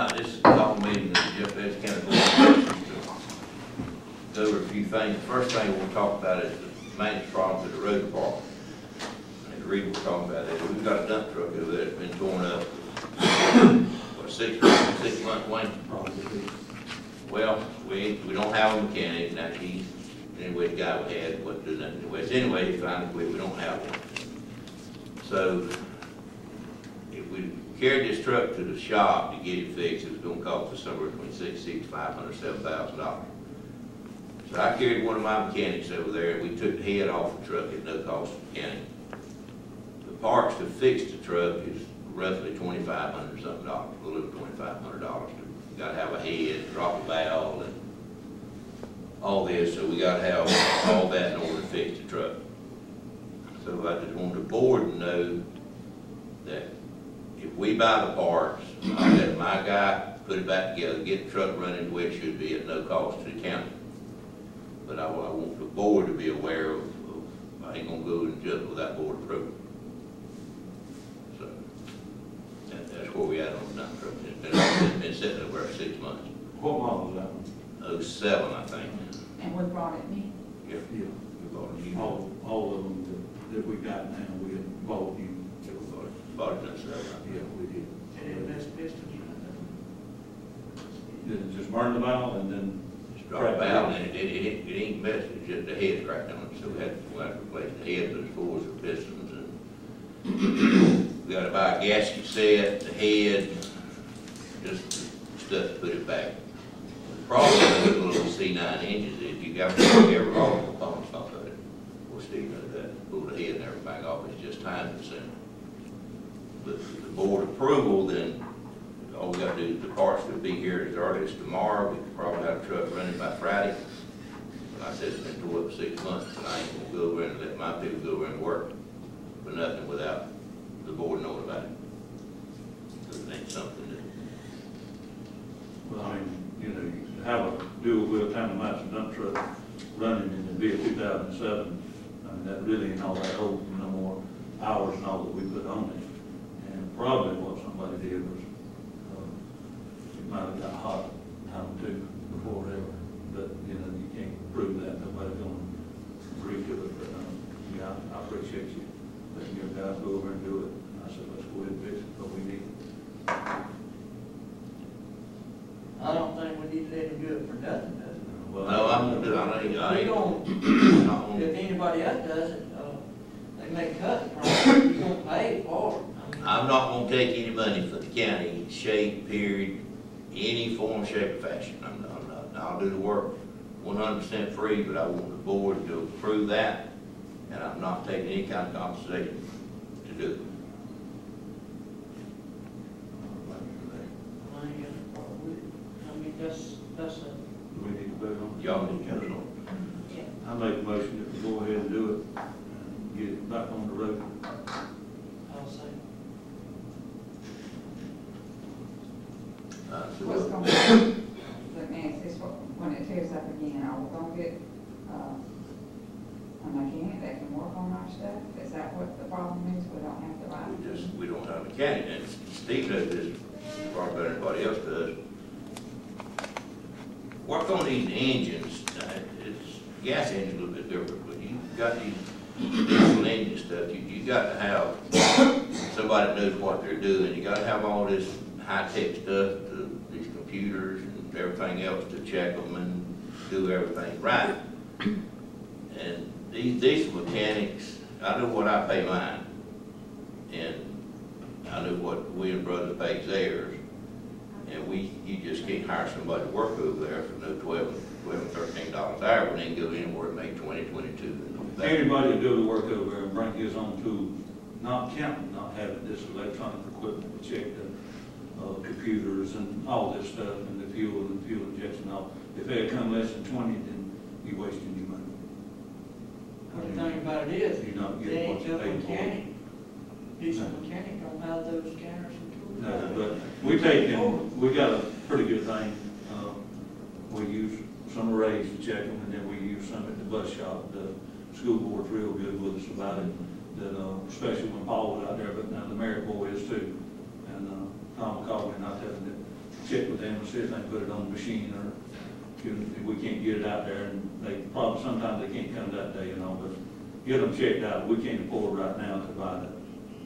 This is a call meeting that Jeff Ed's County Board of Commissioners to go over a few things. The first thing we'll talk about is the maintenance problems at the road department. And the reason we're talking about that, we've got a dump truck over there that's been torn up, what, 6 months, Wayne? Well, we don't have a mechanic. Now anyway, the guy we had wasn't doing nothing anyway. So anyway, finally, we don't have one. So if we carried this truck to the shop to get it fixed, it was going to cost us somewhere between $600,000, $500,000, $7,000. So I carried one of my mechanics over there, and we took the head off the truck at no cost to the mechanic. The parts to fix the truck is roughly $2,500 something, a little $2,500. Got to have a head, drop a valve, and all this. So we got to have all that in order to fix the truck. So I just want the board to know that if we buy the parts, I let my guy put it back together, get the truck running the way it should be at no cost to the county. But I want the board to be aware of I ain't gonna go and jump without board approval. So that's where we at on the dump truck. It's been sitting over there 6 months. What model is that one? 07, I think. And we brought it new? Yeah. Yeah. We bought it new. All of them that we got now, we had bought new. Yeah, we bought it in 07. Yeah, we did. And that's pistons. Did it just burn the valve and then? Just drop it out, and it ain't messed, it's just the head's cracked on it. So we had to replace the head, those fours and pistons, and we got to buy a gasket set, the head, just stuff to put it back. The problem with the little C9 engines is you got to every all the components off of it. Well, Steve knows that. Pull the head and everything off, it's just time consuming. But the board approval, then all we got to do is the parts will be here as early as tomorrow. We could probably have a truck running by Friday. But I said it's been tore up 6 months, and I ain't gonna go over and let my people go over and work for nothing without the board knowing about it. So it ain't something that. Well, I mean, you know, you have a dual wheel tandem-axle dump truck running in the be a 2007. I mean, that really ain't all that old, no more hours and all that we put on it. And probably what somebody did was, it might have got hot time too before ever. But, you know, you can't prove that. Nobody's gonna agree to it. But, yeah, I appreciate you letting your guys go over and do it. And I said, let's go ahead and fix it, but we need it. I don't think we need to let him do it for nothing, does it? Well, No, I'm gonna do it. I We ain't don't, gonna. if anybody else does it, they may cut the price, you don't pay for it. I'm not gonna take any money for the county, shape, period, any form, shape, or fashion. I'm not. I'll do the work 100% free, but I want the board to approve that, and I'm not taking any kind of compensation to do it. I ain't got a problem with it. I mean, that's a, Do we need to vote on it? Y'all need to vote on I yeah, make a motion that we go ahead and do it and get it back on the road. I'll say. What's going to happen, let me ask this, when it tears up again, are we going to get a mechanic that can work on our stuff? Is that what the problem is? We don't have to buy it? We don't have a mechanic, and Steve knows this far better than anybody else does. Work on these engines. It's gas engine a little bit different, but you got these diesel engine stuff. You got to have somebody that knows what they're doing. You got to have all this high-tech stuff, these computers and everything else to check them and do everything right. And these diesel mechanics, I know what I pay mine, and I know what Williams Brothers pays theirs. And you just can't hire somebody to work over there for no $12 and $13 an hour when they can go anywhere and make 20, 22. Anybody will do the work over there and bring his own tools, not counting, not having this electronic equipment to check the computers and all this stuff and the fuel injection and all. If they had come less than 20, then you're wasting your money. But the thing about it is, You're not they getting what ain't you got pay for. mechanic. Diesel mechanic don't have those scanners and tools. No, but we got a pretty good thing. We use some arrays to check them, and then we use some at the bus shop. The school board's real good with us about it, that, especially when Paul was out there, but now the Merritt boy is too. And Tom called me, and I told him that check with them, see if they can put it on the machine, or if we can't get it out there, and they probably, sometimes they can't come that day, but get them checked out. We can't afford right now to buy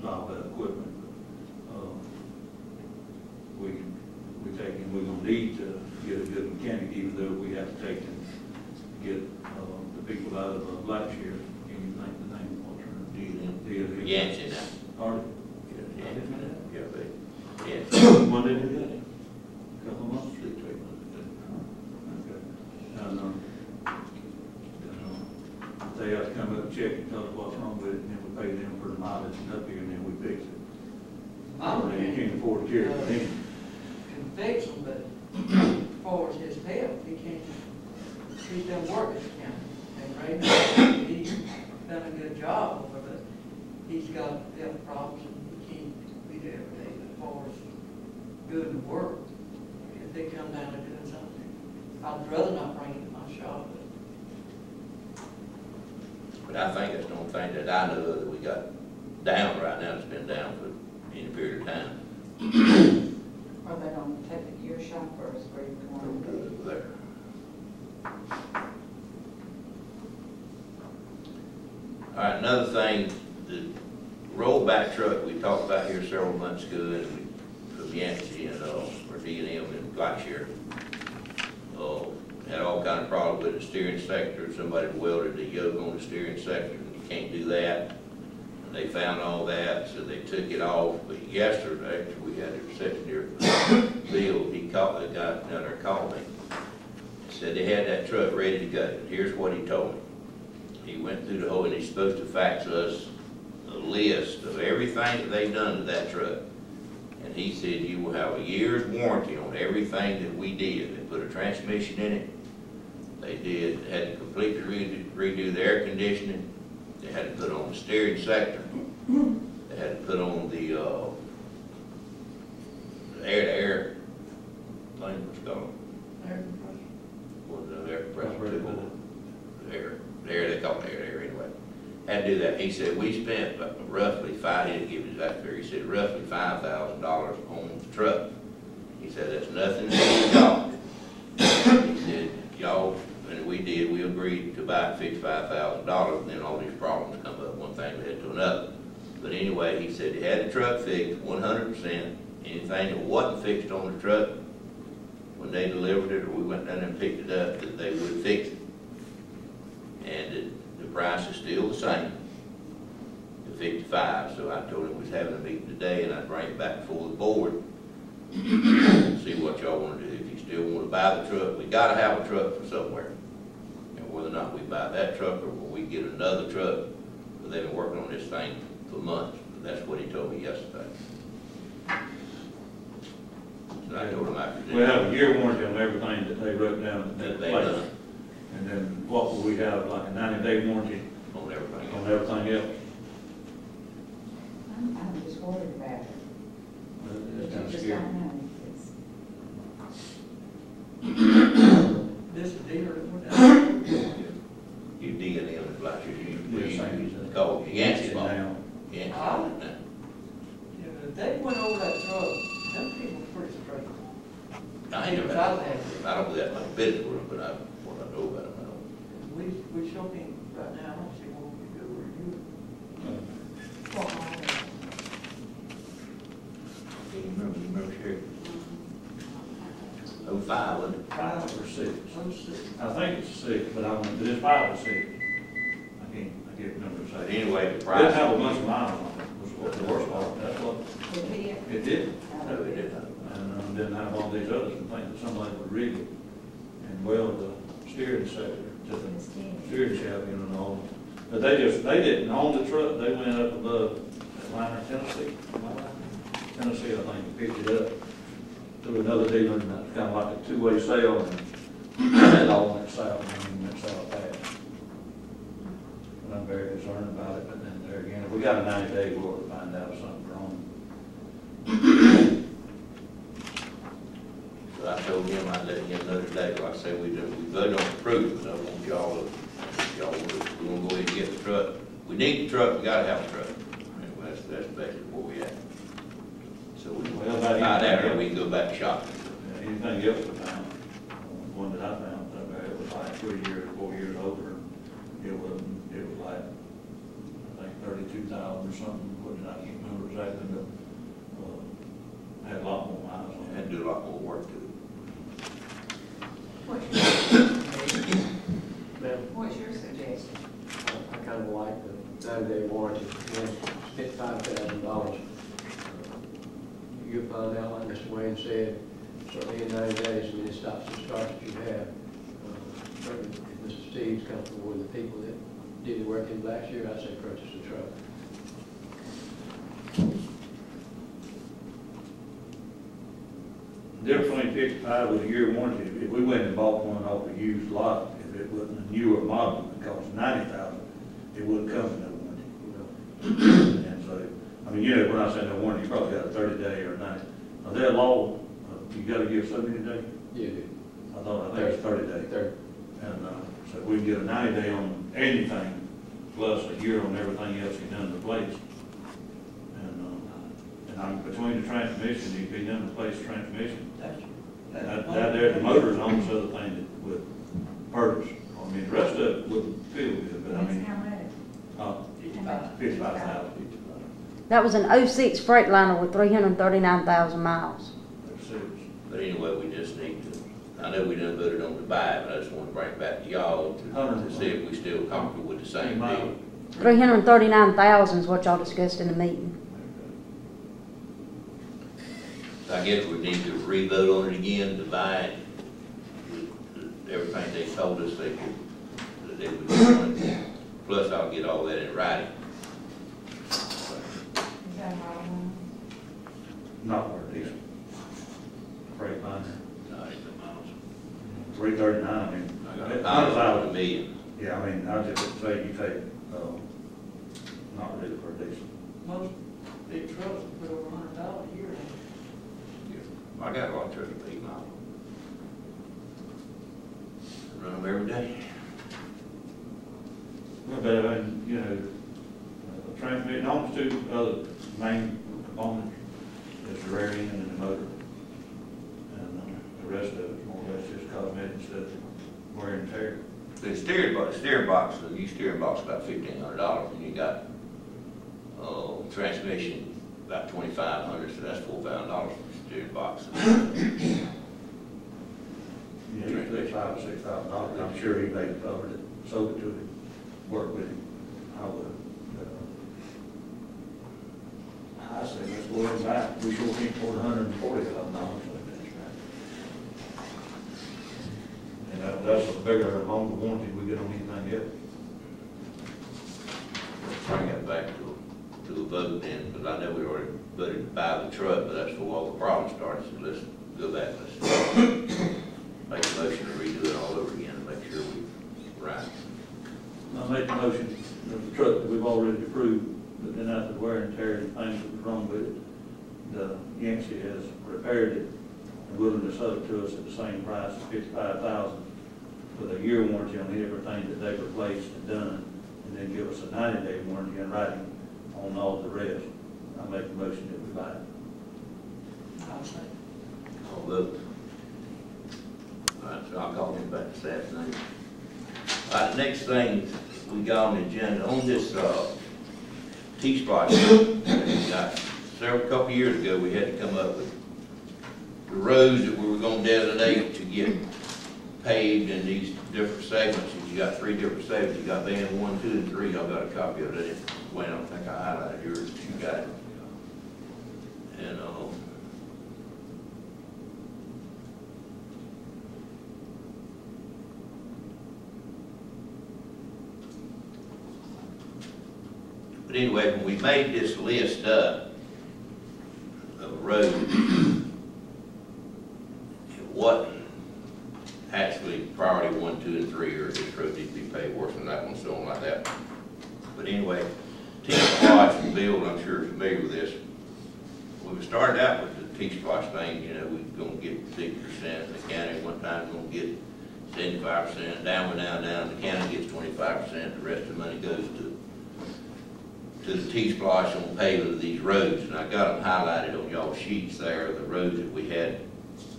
all that equipment. We take, and we're gonna need to get a good mechanic, even though we have to take and get, the people out of Blackshear. Can you think the name of what's her? Yancey now. Hardy? Yeah, but, yeah. When did it get it? Couple of months? 6 to 8 months. Okay. And, they have to come up and check and tell us what's wrong with it, and then we pay them for the mileage and up here, and then we fix it. You can't afford to carry it in. Can fix them, but as far as his health, he can't, he's done work this county. And Ray, he's done a good job over it, but he's got health problems and he can't be there every day as far as doing the work. If they come down to doing something, I'd rather not bring it to my shop, But I think that's the only thing that I know of that we got down right now. It's been down for any period of time. Are they gonna take it to your shop first, where you going? Over there. All right, another thing, the rollback truck we talked about here several months ago, and from Yancey and or D&M in Blackshear, had all kind of problems with the steering sector. Somebody welded the yoke on the steering sector, and you can't do that. And they found all that, so they took it off. But yesterday, after we had a reception here, Bill, he called the guy down there, called me, said they had that truck ready to go. And here's what he told me. He went through the whole, and he's supposed to fax us a list of everything that they've done to that truck. And he said, you will have a year's warranty on everything that we did. They put a transmission in it. They had to completely redo the air conditioning. They had to put on the steering sector. They had to put on the air-to-air thing, what's called? Air The air compressor too. The air, they call it air-to-air anyway. Had to do that. He said, we spent roughly he didn't give his exact figure, he said roughly $5,000 on the truck. He said, that's nothing to do with y'all. He said, y'all, and we did, we agreed to buy it $55,000, and then all these problems come up, one thing led to another. But anyway, he said he had the truck fixed 100%. Anything that wasn't fixed on the truck, when they delivered it, or we went down there and picked it up, that they would fix it. And the price is still the same, the $55. So I told him we was having a meeting today, and I'd bring it back before the board, see what y'all want to do. If you still want to buy the truck, we got to have a truck from somewhere. And whether or not we buy that truck or we get another truck, but they've been working on this thing for months. That's what he told me yesterday. So I told him I could do. We have a year warranty on everything that they wrote down That that they place. done. And then what will we have, like a 90-day warranty On everything. on everything else? I'm just worried about it. It's kind of Just scary. don't know. this is dealer that went down. You dig it in, it's like Yes, you call Yancey's mom. Now, Yancey's Ah. mom. Yeah, but if they went over that truck, them people were pretty straight. I ain't never, I don't do that much business with them, but what I know about them, I don't. We show him right now, I don't see what we do or you. What model? You remember Sherry? 05, wasn't it? 5 or 6. Let's see. I think it's 6, but I don't, but it's 5 or 6. I can't remember But exactly. anyway, the It didn't price. have a bunch of miles on it, was what the worst part. That's what, Did he? it did. No, it didn't. And didn't have all these others, and think that somebody would rig it and weld the steering sector to the steering shaft, and all. But they didn't own the truck, they went up above Atlanta, Tennessee. Tennessee, I think, picked it up to another dealer, and that's kind of like a two-way sale, and it all went south, and went south fast. And I'm very concerned about it, but then there again, if we got a 90-day, we'll find out something's wrong. So I told him I'd let him know today, like I said, we voted on approval, so I want y'all to, we want to go ahead and get the truck. We need the truck, we gotta have a truck. Anyway, that's basically where we at. So we Well, about find out, anything we can go back shopping. anything else we found, one that I found, it was like 3 years, 4 years older. It was like, I think 32,000 or something, what did I can't remember exactly, but, had a lot more miles on it. Had to do a lot more work to it. What's your suggestion? I kind of like the 9-day warranty, spent $5,000. You'll find out, like Mr. Wayne said, certainly in 90 days, I mean, it stops and starts that you have. Certainly, if Mr. Steve's comfortable with the people that did the work in last year, I'd say purchase the truck. The difference between 55 with a year warranty, if we went and bought one off a used lot, if it wasn't a newer model, it cost 90,000, it wouldn't come with no warranty. And so, I mean, you know, when I say no warranty, you probably got a 30-day or 90. Now, their law, you gotta give so many days? Yeah, dude. I think it's 30 days. 30. And, so we can get a 90-day on anything, plus a year on everything else you done to replace. And I'm between the transmission, you be done to replace the transmission. That there, the motor's almost the other thing that would hurt us. I mean, the rest of it wouldn't feel good, but I That's mean, how much? 55,000. That was an 06 Freightliner with 339,000 miles. That's six. But anyway, we just need to, I know we done voted on to buy it, but I just want to bring it back to y'all to see if we still comfortable with the same deal. 339,000 is what y'all discussed in the meeting. I guess we need to re-vote on it again to buy it. Everything they told us they could, that they would do. Plus I'll get all that in writing. Is that how long? Not for a diesel. Freightliner. Not in the miles. 339, I mean. I got a not dollar about- for a million. Yeah, I mean, I just would say you take, not really for a diesel. Most big trucks put over $100 a year. I got a lot of trucks that 8 miles. Run them every day. Well, but I mean, you know, transmission, almost two other main components is the rear end and the motor. And the rest of it is more or less just cosmetic stuff, wear and tear. The steering box, the new steering box is about $1,500, and you got, transmission about $2,500, so that's $4,000 for the steering box. Yeah, you pay $5,000 or $6,000. I'm sure he may have covered it, sold it to him, work with him. I would. I say let's go ahead and buy it. We sure can't afford $140,000. And that's a bigger, longer warranty we get on anything else. Bring that back to a vote then, because I know we already voted to buy the truck, but that's before all the problems started, so let's go back, let's make a motion to redo it all over again and make sure we right. I make a motion that the truck that we've already approved, but then after the wear and tear and things that was wrong with it, the Yancey has repaired it and willing to sell it to us at the same price of $55,000 with a year warranty on everything that they've replaced and done, and then give us a 90-day warranty in writing on all the rest. I make a motion that we buy it. I'll say. All vote. All right, so I'll call him back this afternoon. All right, the next thing we got on the agenda, on this T-Spot, we got couple years ago, we had to come up with the roads that we were going to designate to get paved in these different segments. And you got 3 different segments. You got band 1, 2, and 3. I've got a copy of it. Wayne, I don't think I highlighted yours, but you got it. And but anyway, when we made this list up of roads, it wasn't actually priority 1, 2, and 3, or this road needs to be paved worse than that one, so on like that. But anyway, T-Splotch and Bill, I'm sure you're familiar with this. When we started out with the T-Splotch thing, you know, we were going to get 60%, the county one time was going to get 75%, down, the county gets 25%, the rest of the money goes to the T-Splotch on paving of these roads. And I got them highlighted on y'all's sheets there, the roads that we had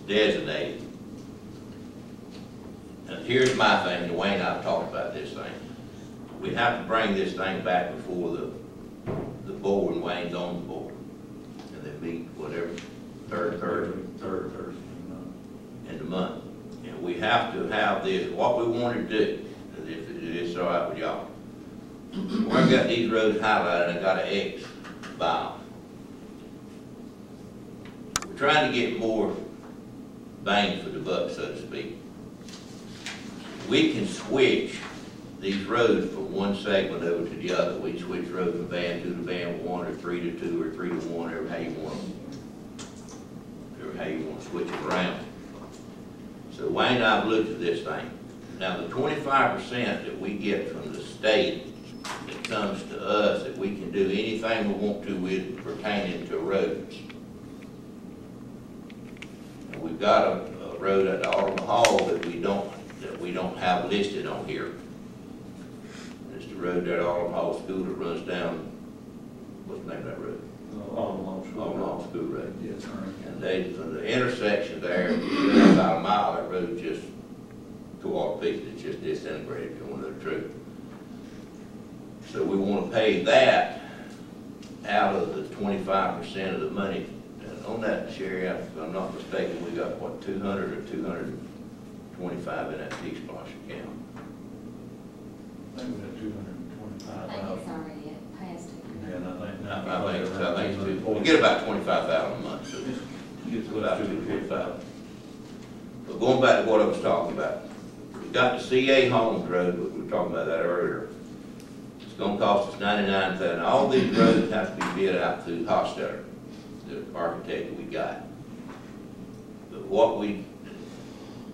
designated. And here's my thing, and Wayne and I have talked about this thing. We have to bring this thing back before the board, and Wayne's on the board. And they meet whatever, third Thursday in the month. And we have to have this, what we want to do, if it's all right with y'all. Where I've got these roads highlighted, I got an X by them. We're trying to get more bang for the buck, so to speak. We can switch these roads from one segment over to the other. We switch roads from band 2 to band 1, or 3 to 2, or 3 to 1, or how you want to switch it around. So Wayne and I have looked at this thing. Now the 25% that we get from the state that comes to us, that we can do anything we want to with pertaining to roads. And we've got a road at the Alderman Hall that we don't have listed on here. It's the road there at Alderman Hall School that runs down, what's the name of that road? Alderman Hall School Road. Yes, sir. And the intersection there, about a mile, that road just tore all to pieces. It's just disintegrated, to know the truth. So we want to pay that out of the 25% of the money. And on that, Sherry, if I'm not mistaken, we got what, 200 or 225 in that T-Splosh account. I think we had 225. I think it's already past it. Yeah, and I think it's too. We get about 25,000 a month, so It's about about 225. But going back to what I was talking about, we got the CA Holmes Road, but we were talking about that earlier. It's going to cost us $99,000. All these roads have to be bid out through Hofstadter, the architect that we got. But what we're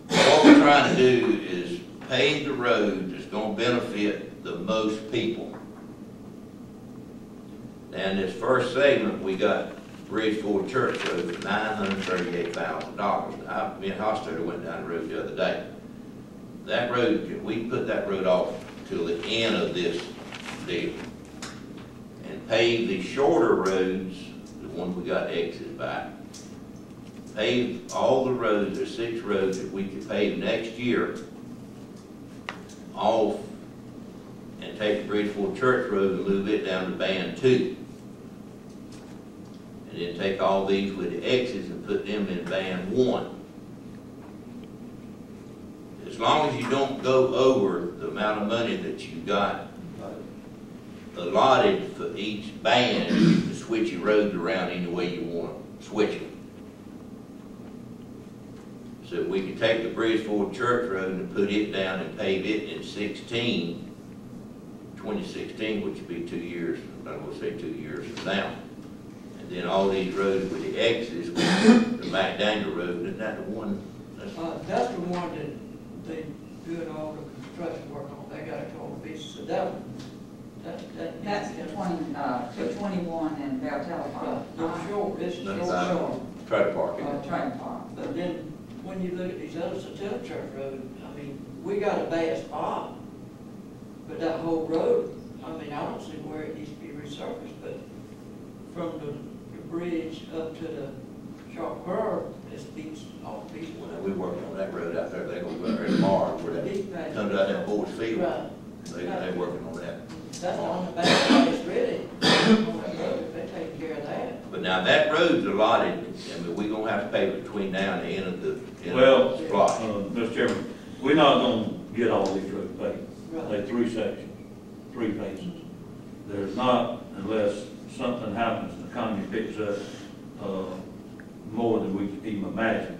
trying to do is pave the road that's going to benefit the most people. And this first segment, we got Bridgeport Church Road for $938,000. Me and Hofstadter went down the road the other day. That road, we put that road off till the end of this deal. And pave the shorter roads, the ones we got X's by. Pave all the roads, there's 6 roads that we could pave next year off, and take the Bridgeport Church Road and move it down to band 2. And then take all these with the X's and put them in band 1. As long as you don't go over the amount of money that you got allotted for each band, you can switch your roads around any way you want to switch them. So we can take the Bridgeport Church Road and put it down and pave it in 2016, which would be 2 years, I'm going to say 2 years from now. And then all these roads with the X's, the McDaniel Road, isn't that the one? That's the one that they doing all the construction work on. They got a total piece, so that That's the 221 and Valtella Park. No, sure, it's That's short. Try to park it. Train Park. But then, when you look at these others, the Church Road, I mean, we got a bad spot. But that whole road, I mean, I don't see where it needs to be resurfaced, but from the bridge up to the sharp curve, it's beats all the pieces. Well, we working on that road out there, they're gonna go out there tomorrow, where that comes out that Ford's Field. Right. They working on that. That's on the back place, really, on that road, they're taking care of that. But now that road's allotted, I mean, we're gonna have to pay between now and the end of the spot. Mr. Chairman, we're not gonna get all these roads paved. Right. They're 3 sections, 3 phases. There's not, unless something happens, the economy picks up more than we can even imagine.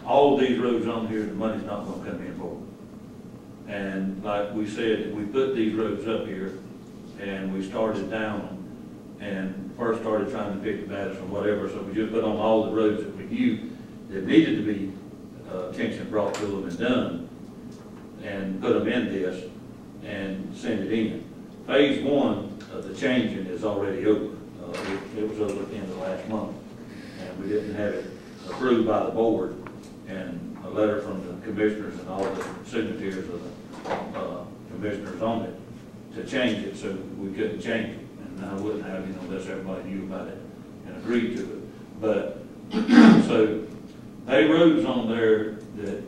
All these roads on here, the money's not gonna come in for. And like we said, we put these roads up here and we started down them and first started trying to pick the batters or whatever, so we just put on all the roads that we knew that needed to be attention brought to them and done, and put them in this and send it in. Phase 1 of the changing is already over. It was over at the end of last month, and we didn't have it approved by the board, and a letter from the commissioners and all the signatures of the commissioners on it to change it, so we couldn't change it. And I wouldn't have, unless everybody knew about it and agreed to it. But, so They roads on there that,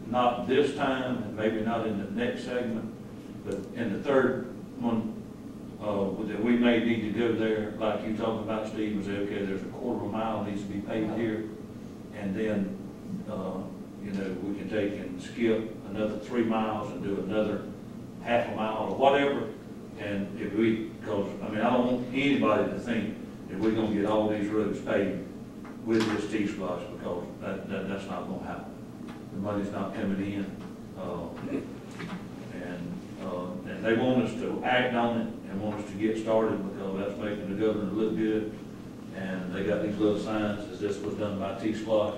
not this time, and maybe not in the next segment, but in the third one, that we may need to go there, like you talking about, Steve, was okay, there's a quarter of a mile needs to be paved here, and then, you know, we can take and skip another 3 miles and do another half a mile or whatever, and if we, because, I mean, I don't want anybody to think that we're gonna get all these roads paved with this T-Splosh, because that's not gonna happen. The money's not coming in, and they want us to act on it and want us to get started, because that's making the governor look good. And they got these little signs, as this was done by T-Splosh.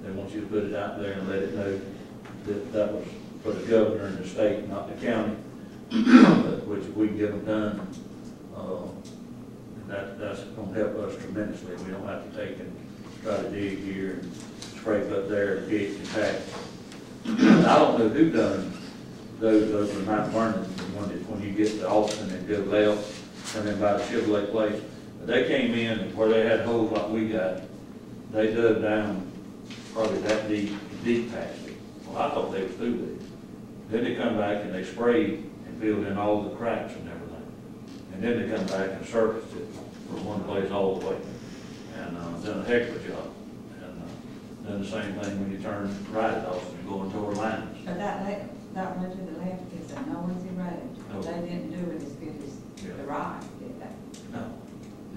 They want you to put it out there and let it know that that was for the governor and the state, not the county, which if we can get them done, that's gonna help us tremendously. We don't have to take and try to dig here and scrape up there and dig and pack. I don't know who done those over in Mount Vernon, when you get to Austin and go left, and then by the Chevrolet place. But they came in and where they had holes like we got, they dug down probably that deep past it. Well, I thought they was through there. Then they come back and they sprayed and filled in all the cracks and everything. And then they come back and surfaced it from one place all the way. And done a heck of a job. And done the same thing when you turn right at Austin and go into Orlando. But that one to the left is a noisy road. Oh. They didn't do it as good as Yeah. the right, did they? No.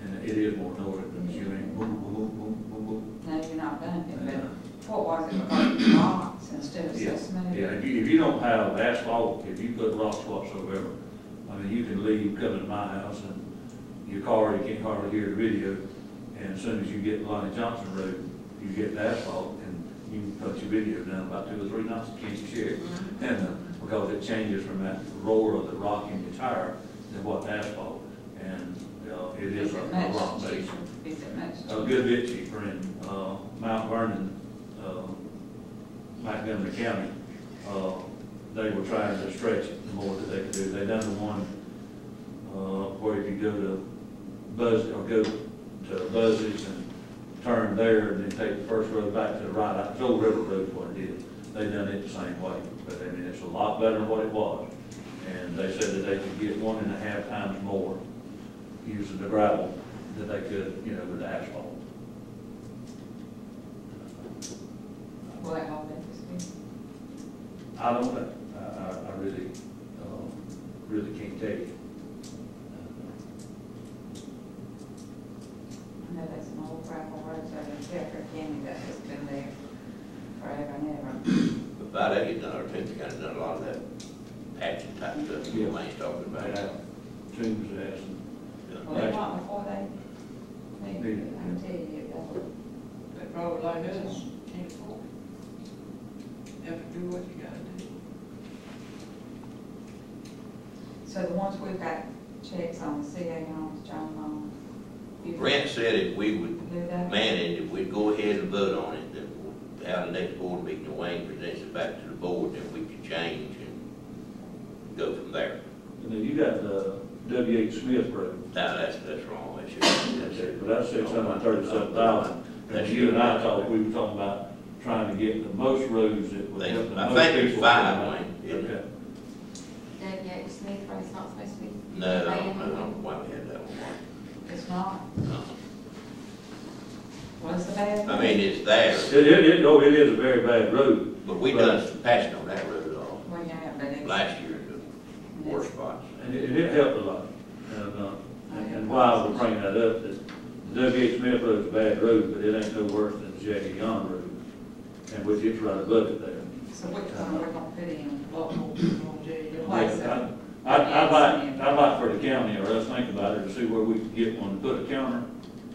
And it is more noise than you ain't boom, boom, boom, boom, boom, boom. No, you're not bumping, Yeah. but what was it, because of rocks instead of Yeah, so smooth? yeah, if you don't have asphalt, if you put rocks whatsoever, I mean, you can leave, coming to my house, and your car, you can't hardly hear the video, and as soon as you get Lonnie Johnson Road, you get the asphalt, and you can put your video down about 2 or 3 knots, can't you share it? And, because it changes from that roar of the rock in your tire to what asphalt, and, it is a rock base. Is it much? A good bit cheaper in, Mount Vernon, Montgomery County. They were trying to stretch it the more that they could do. They done the one, where if you go to Buzzes and turn there and then take the first road back to the right, it's Old River Road what it is. They done it the same way, but I mean, it's a lot better than what it was. And they said that they could get 1.5 times more using the gravel than they could, you know, with the asphalt. Will that hold up this week? I don't know. I really, really can't tell you. I know there's some old gravel roads over in Jefferson County that has been there forever and ever. But by that, you've done, or Tim's kind of done a lot of that patching type stuff you ain't talking about. Tombs ass. Well, they want before they, I can tell you, That road like this, can't afford it. Have to do what you gotta do. so the ones we've got checks on, the CA homes, John Long. Brent said if we would Do that? manage, if we'd go ahead and vote on it, then we'll have the next board meeting, Wayne presents it back to the board, then we could change and go from there. And then you got the W.H. Smith Road. Now, that's wrong, that should, But that's 637,000. And you and I talked, we were talking about trying to get the most roads that would help the I most think there's people. 5, Wayne, isn't Okay. it? W.H. Smith Road's not supposed to be. No, I don't know why we had that one. It's not, No. what's the bad? I mean, it's there, It is a very bad road. but we done some patching on that road Well, yeah, but it's. last year, the worst spots. And it helped a lot. And why I was bringing that up, that the W.H. Smith Road's a bad road, but it ain't no worse than the Jackie Young Road, and which it's right above it there. So which one are we gonna put in? Lot more people on jail. Place Yeah, of- I'd like for the county, or us think about it, to see where we can get one, to put a counter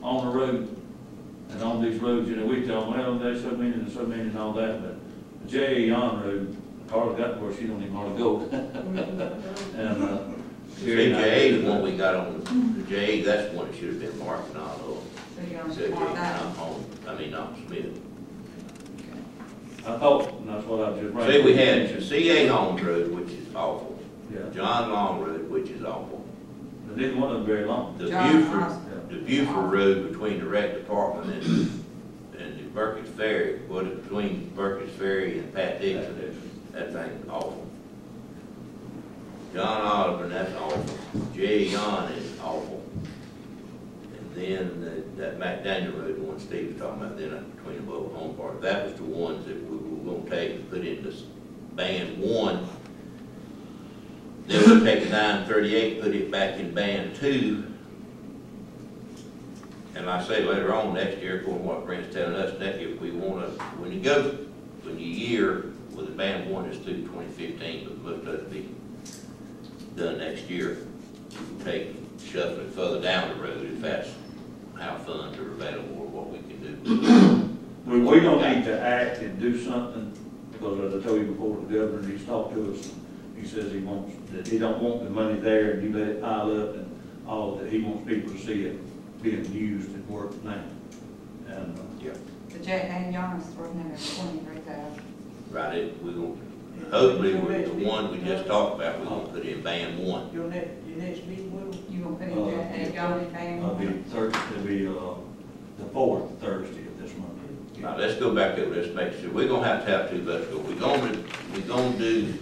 on the road. And on these roads, you know, we tell them, well, there's so many and so many and all that, but the J.A. Yon Road, Carla got where she don't even want to go. And, JA is the one we got on, the JA, that's the one that should have been marked and all So you're those. gonna mark that? Not Smith. I thought, and that's what I just. See, we had the CA Holmes Road, which is awful. Yeah, John Long Road, which is awful. but neither one of them very long. The John Buford, Hospital. the Buford Road between the rec department and the Burkett's Ferry, what is between Burkett's Ferry and Pat Dixon, that thing's awful. John Osborne, that's awful. Jay Yon is awful. And then that McDaniel Road, the one Steve was talking about, then between the Mobile Home Park, that was the ones that we were gonna take and put into band 1. Then we take the 938, put it back in band 2. And like I say, later on next year, according to what Brent's telling us, that if we wanna, when you year with the band 1 is through 2015, but most of it be done next year, we can take, shuffle it further down the road if that's how funds are available or what we can do. We don't need to act and do something, because as I told you before, the governor, he's talked to us, he says he wants, that he don't want the money there and you let it pile up and all that, he wants people to see it being used and worked now. And, Yeah. The J and Yon is 323,000. Right, we're gonna, hopefully, with the one we just talked about, we're gonna put in band 1. Your next meeting, will? You gonna put in J and Yon in band it'll be 1? Thursday, it'll be, the 4th Thursday of this month. Now, let's go back over, let's make sure, we're gonna have 2 buses, go. We're gonna do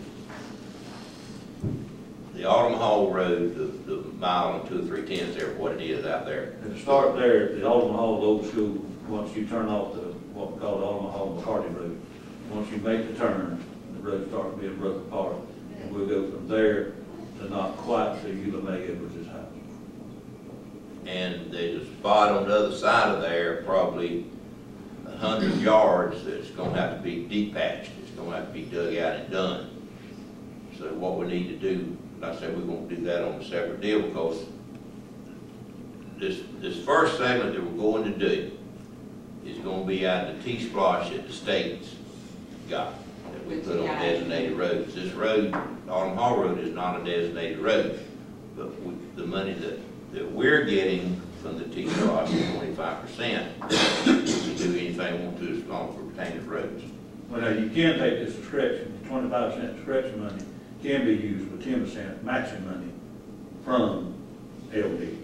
the Autumn Hall Road, the mile and 2 or 3 tenths there, what it is out there. And to start there, at the Alderman Hall Old School, once you turn off the, what we call the Alderman Hall McCarty Road, once you make the turn, the road starts being broken apart, and we'll go from there to not quite to Eula May Edwards' house. And there's a spot on the other side of there, probably 100 yards, that's gonna have to be de-patched. It's gonna have to be dug out and done. So what we need to do, like I said, we're gonna do that on a separate deal, because this first segment that we're going to do is gonna be out in the T-Splosh that the state's got, that we put on designated roads. This road, Autumn Hall Road, is not a designated road, but the money that we're getting from the T-Splosh is 25%. We can do anything we want to as long as we're retaining roads. Well, now, you can take this discretion, 25% discretion money can be used with 10% matching money from LD.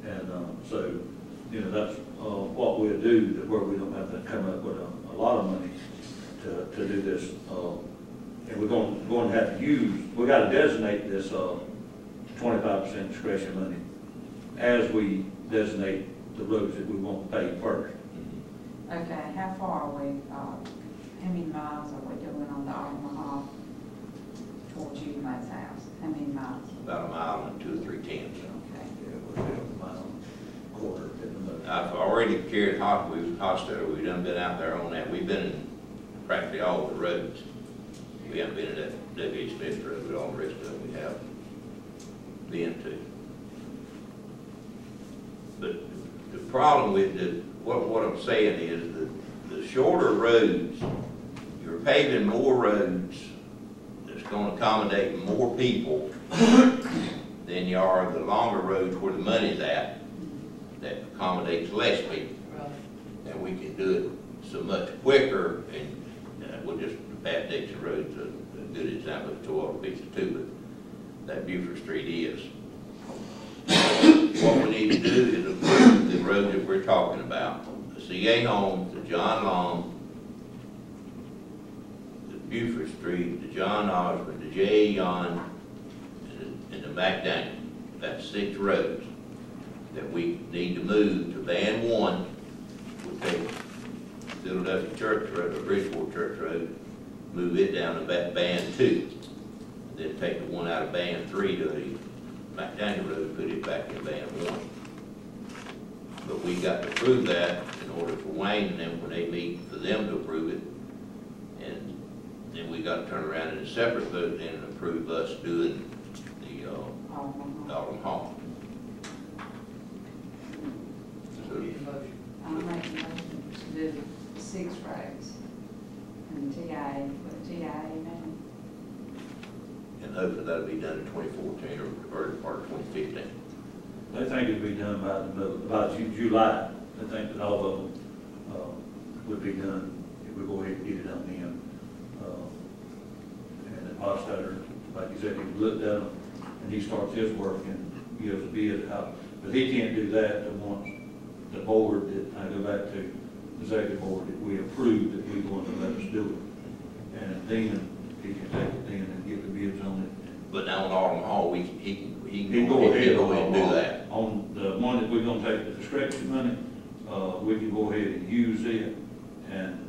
And so, you know, that's what we'll do, that where we don't have to come up with a lot of money to do this. And we're going to have to use, we got to designate this 25% discretion money as we designate the roads that we want to pay first. Okay, how far are we, how many miles are we doing on the Autumn Hall towards you guys' house? How many miles? About a mile and 2 or 3 tenths. Okay. Yeah, we'll do a mile, quarter at the most. I've already carried Hofstadter, we've done been out there on that. We've been in practically all the roads. We haven't been in that W. Smith road, but all the rest of them we have been to. But the problem with what I'm saying is that the shorter roads, you're paving more roads that's going to accommodate more people than you are the longer roads where the money's at that accommodates less people. Right. And we can do it so much quicker, and we'll just, Pat Dixon Road's a good example of Toyota Pizza too, but that Buford Street is. What we need to do is approve the road that we're talking about. The CA Homes, the John Long, the Buford Street, the John Osborne, the J. Yon, and the McDaniel. That's 6 roads that we need to move to band 1. We'll take Philadelphia Church Road, or Bridgeport Church Road, move it down to band 2. Then take the one out of band 3 to the McDaniel Road, put it back in band 1. But we got to approve that in order for Wayne and them, when they meet, for them to approve it. And then we got to turn around in a separate vote then and approve us doing the Autumn Hall. So, I'll make a motion to do 6 roads and the TIA, put the TIA in. and hopefully that'll be done in 2014 or early part of 2015. They think it'll be done by July. They think that all of them would be done if we go ahead and get it done then. And then Hofstadter, like you said, he looked at them and he starts his work and gives a bid out. But he can't do that until once the board that I go back to executive board that we approved that we're going to let us do it. And then he can take it then and get the bids on it. But now on Autumn Hall, he can Go ahead and do that. On the one that we're gonna take the discretion money, we can go ahead and use it, and,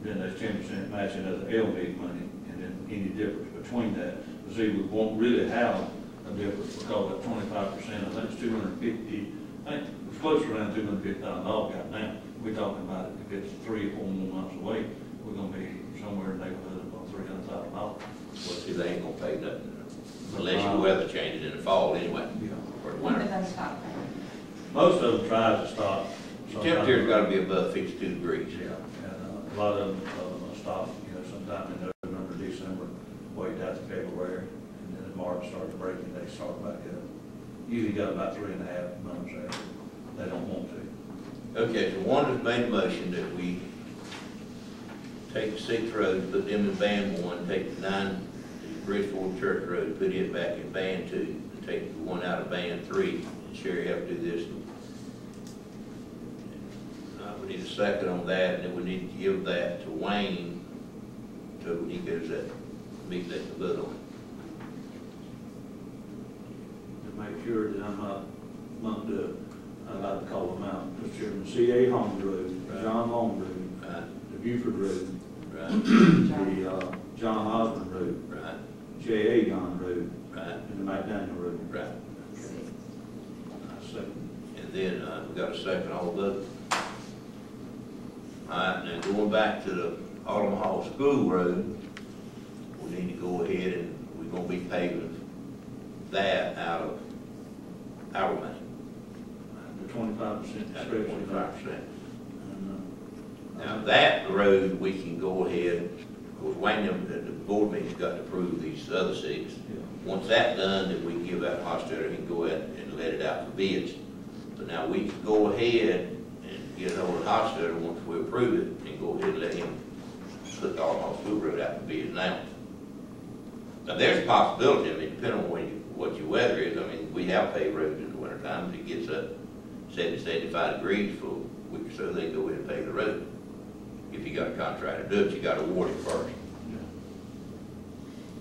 then there's 10% matching of the LB money, and then any difference between that. But see, we won't really have a difference because at 25%, I think it's 250, I think it's close to around $250,000 got now. We're talking about it, if it's 3 or 4 more months away, we're gonna be somewhere in the neighborhood of about $300,000. Well, see, they ain't gonna pay nothing unless your weather changes in the fall anyway. Yeah. Or the When do winter. they stop paying? Most of them try to stop. The temperature's gotta be above 52 degrees. Yeah, and a lot of them stop, sometime in November, December, wait out to February, and then in March starts breaking, they start back up. Usually got about 3.5 months there. They don't want to. Okay, so Wanda's made a motion that we take the 6th road, put them in band 1, take the 9 Bridgeport Church Road, put it back in band 2, and take the one out of band 3. And Sherry have to do this. We need a second on that, and then we need to give that to Wayne, so when he goes that, meet that vote on it. To make sure that I'm not I'd like to call them out, Mr. Chairman. C.A. Holmes Road, Right. John Long Road, Right, the Buford Road, right, the John Osborne Road, right, J.A. Yon Road, right, and the McDaniel Road. right. I second. And then, we got a second all vote. All right, now going back to the Autumn Hall School Road, we need to go ahead and we're gonna be paving that out of our money, The 25% at discretion. 25%. And, Now, that road, we can go ahead, of course, Wayne, the board meeting's got to approve these other 6. yeah. Once that's done, then we can give that hospital and go ahead and let it out for bids. So now we can go ahead and get it over to the hospital once we approve it, and go ahead and let him put the Autumn Hall School Road out for bids now. Now, there's a possibility, I mean, depending on what your weather is, I mean, we have paved roads in the wintertime, if it gets up 70, 75 degrees for a week or so, they go ahead and pave the road. If you got a contractor to do it, you got to award it first.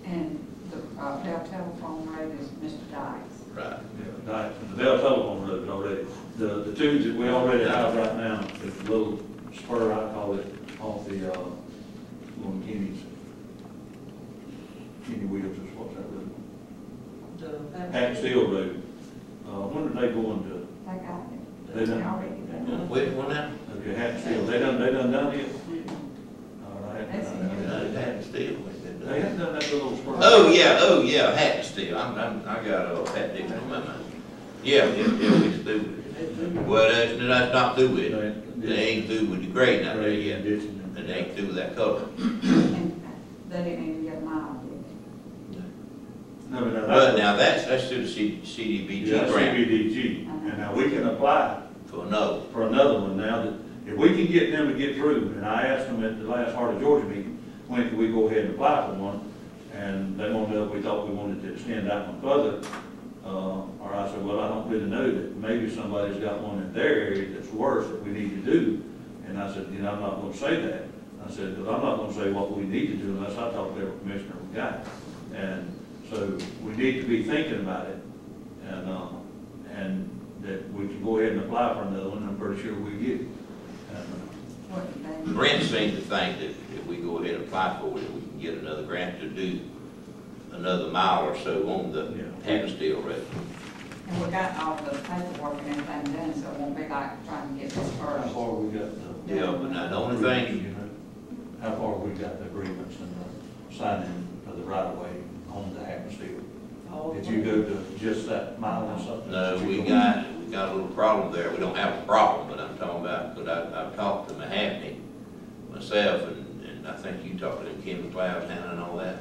And the Bell Telephone Road is Mr. Dykes. Right. Yeah, right. And the Bell Telephone Road already, the two that we already have right now, is a little spur, I call it, off the, one Kenny Williams is what's that road? Hack Steel Road. When are they going to, They got it. They done. Already done. Which one now? okay, Hack Steel, they done done it? All right. That's it. Hatton Steel. They haven't done that little spur. Oh, yeah, Hatton Steel. I got Hatton Steel in my mind. Yeah, it's through. Well, that's not through with it. They ain't through with the grading out there yet. And they ain't through with that cover. And they didn't even get a mile, did No, no, But now that's through the CDBG Yeah, that's grant CBDG, and now we can apply for another. for another one now, that if we can get them to get through, and I asked them at the last Heart of Georgia meeting, when could we go ahead and apply for one, and they wanted to, we thought we wanted to extend that one further, or I said, well, I don't really know that maybe somebody's got one in their area that's worse that we need to do, and I said, I'm not gonna say that, I said, because I'm not gonna say what we need to do unless I talk to every commissioner we got, and so we need to be thinking about it, and that we can go ahead and apply for another one, I'm pretty sure we get it. what did they? Brent seems to think that if we go ahead and apply for it, we can get another grant to do another mile or so on the Hatton Steel Road. And we got all the paperwork and everything done, so it won't be like trying to get this How first. far we got the. Yeah, but now the only thing, How far we got the agreements and the signing for the right of way on the Hackman Steel? Did you go to just that mile or something? no, we got a little problem there. We don't have a problem, but I'm talking about, but I've talked to Mahaffey myself, and I think you talked to Kim McLeod, Hannah, and all that.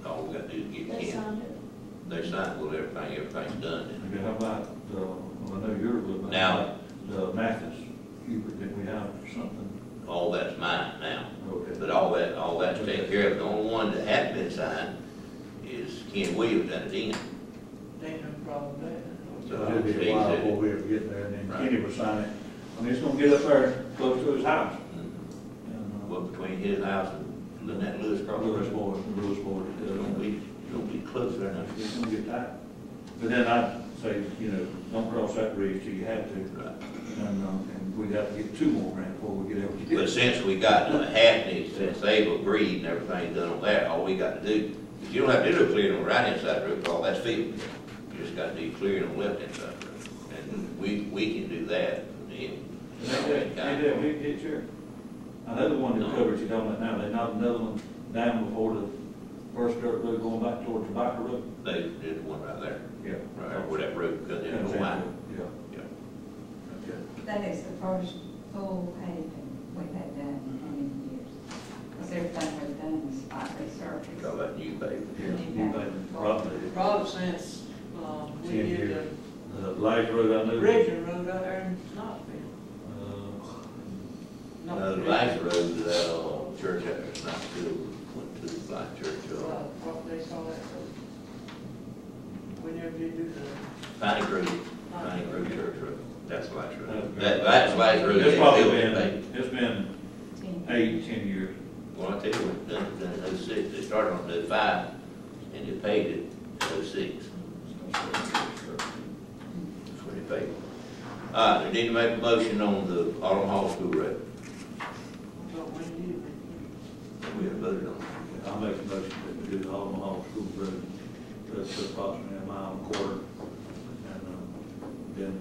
All we got to do is get They Kim. signed it. They signed, well, everything's done. Okay, how about the, well, I know you're with. Now- The Mathis, Hubert, did we have something? All that's mine now. Okay. But all that's taken care of. The only one that hasn't been signed is Ken Williams at the end. Ain't no problem there. So It'll be he a while said- before we ever get there, and then Right. Kenny was signing mean, it's gonna get up there close to his house. Mhm. And, Well, between his house and Lynette Lewis Cross. Lewis Moore, It's gonna be close there now. it's gonna get tight. But then I'd say, you know, don't cross that bridge till you have to. Right. And we'd have to get 2 more grants before we get everything. But since we got Hackney, since they've agreed and everything's done on that, all we got to do, if you don't have to do no clearing on the right hand side of the road, all that's field. You just got to do clearing on the left hand side of the road. And we can do that. They did, we did, sure. Another one that covers you talking about now, they knocked another one down before the first dirt road going back towards the Backer Road. They did one right there, Yeah. right where that road comes in, the line. Yeah. Yeah. Okay. That is the first full paving we've had done in how many years? Because everything we've done is slightly surface. Talk about new pavement. Yeah, you made probably. Probably since, we 10 did years. The last road I the knew. Bridgeton Road out there in Knoxville. No, the last road to that church out there is not good. Went to the black church. What they call that road? We never did do the. Piney Grove Church Road. That's the last road. That's That's the last road. It's they probably built, been, they- it's been 8, 10 years. Well, I tell you what, done in '06, they started on '05, and they paid it in '06. That's when they paid it. All right, they need to make a motion on the Autumn Hall School Road. But we did. We have voted on it. I'll make a motion that we do the Alma Hall School Road, that's approximately 1.25 miles. And then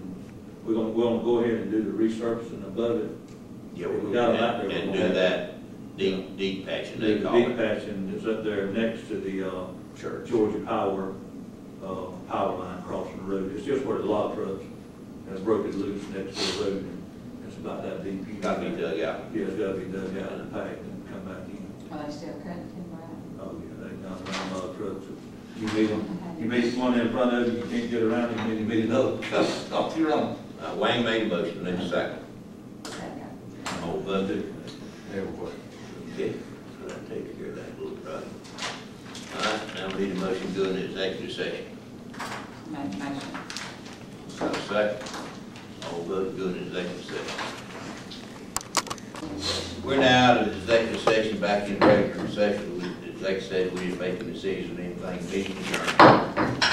we're gonna go ahead and do the resurfacing above it. Yeah, We we got got it out there. and do that deep patching, they The call deep it. patching is up there next to the, Church. Georgia Power, power line crossing the road. It's just where the log trucks has broken loose next to the road, and it's about that deep. Got to be dug out. Yeah, it's gotta be dug out and packed and come back in. Are they still cutting timber out? Oh, yeah, they got around log trucks. You meet one in front of you, you can't get around it, and then you meet another. Off your own. Wayne made a motion, need a second. Second. All voted. Everywhere. Okay, so that takes care of that little problem. All right, now we need a motion to go into executive session. Make motion. Got a second? All voted to go into executive session. We're now out of the executive session, back in regular session. Like I said, we didn't make a decision or anything, meeting adjourned.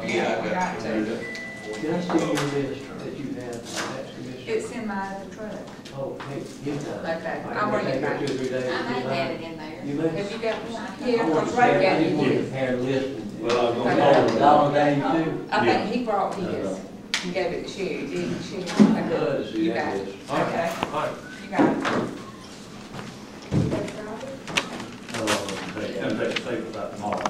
Yeah, I got to. Can I see your list that you have for the tax commission? It's in my other truck. Oh, hey, give that. Okay, I I'll bring it take back. 2 or 3 days. I may have had it in there. You may. Have you got one? I Yeah, want it's to right say, I down just want to here. compare the list. and- Well, I'm Okay. gonna Dollar value too. I think he brought his and gave it to Sherry, didn't she? Okay. Does, You that got it. list. Okay, All right. you got it. They come back to say about tomorrow.